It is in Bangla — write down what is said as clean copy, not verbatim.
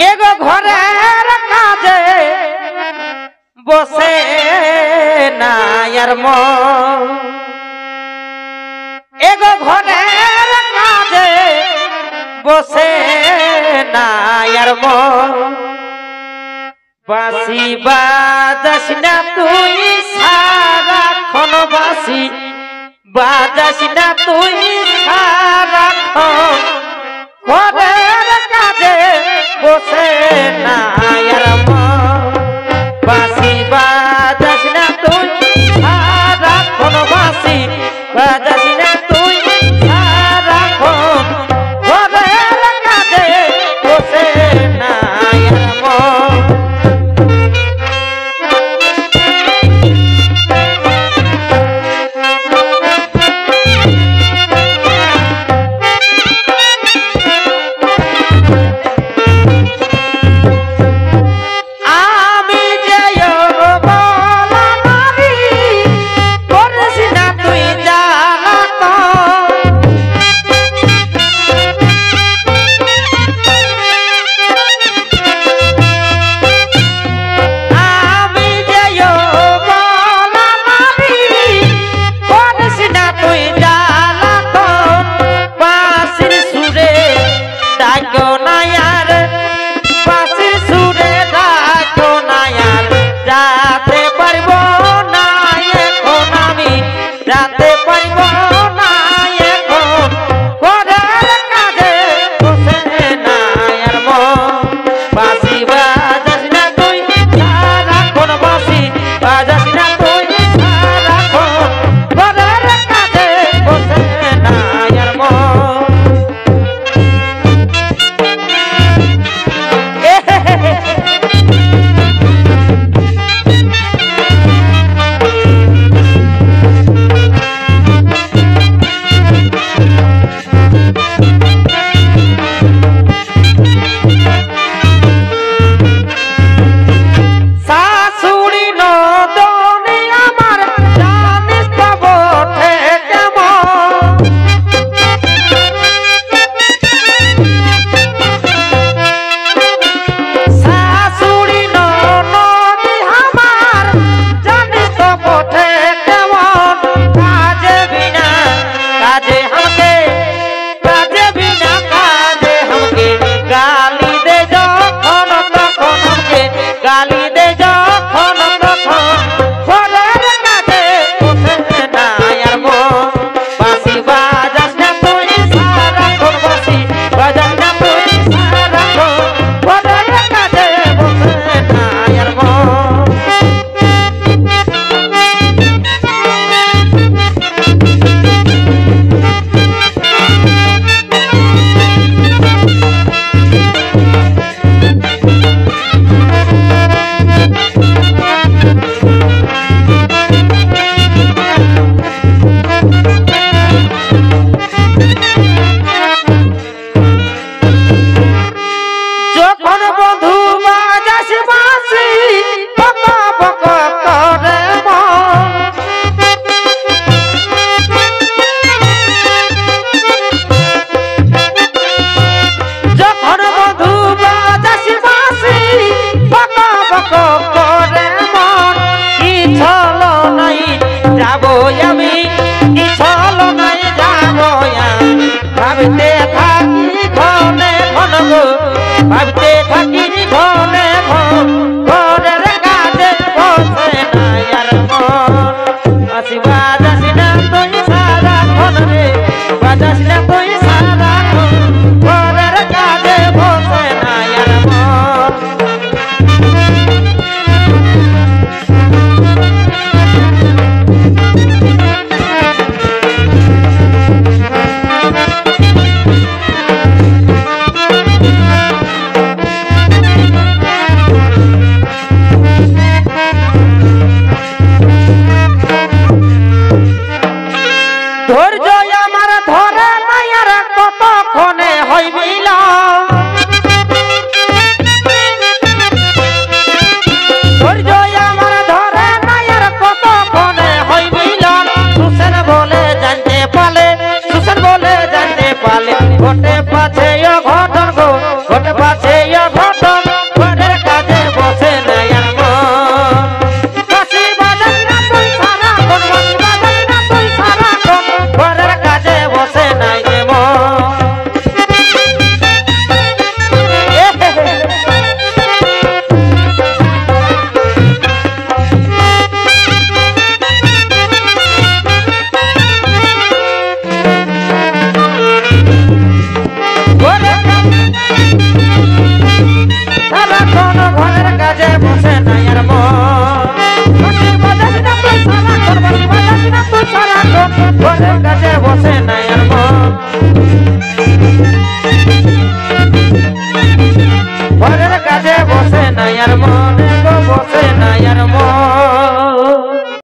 এগো ঘরের কাজে বসে না আর মন এগো ঘরের কাজে বসে না আর মন বাঁশি বাজাস না তুই সারাক্ষণ বাঁশি বাজাস না তুই সারাক্ষণ ঘরের কাজে বসে না আর মন বাঁশি বাজাস না তুই সারাক্ষণ বাঁশি বাজাস না তুই সারাক্ষণ ঘরের কাজে বসে না আর মন ভাবতে থাকি ঘনে ঘন গো ভাবতে থাকি ঘনে ঘন ঘরের কাজে বসে না আর মন আসি বাজাসি না তুই সারাক্ষণ রে বাজাসি না তুই সারাক্ষণ ঘরের কাজে বসে না আর মন ধৈর্য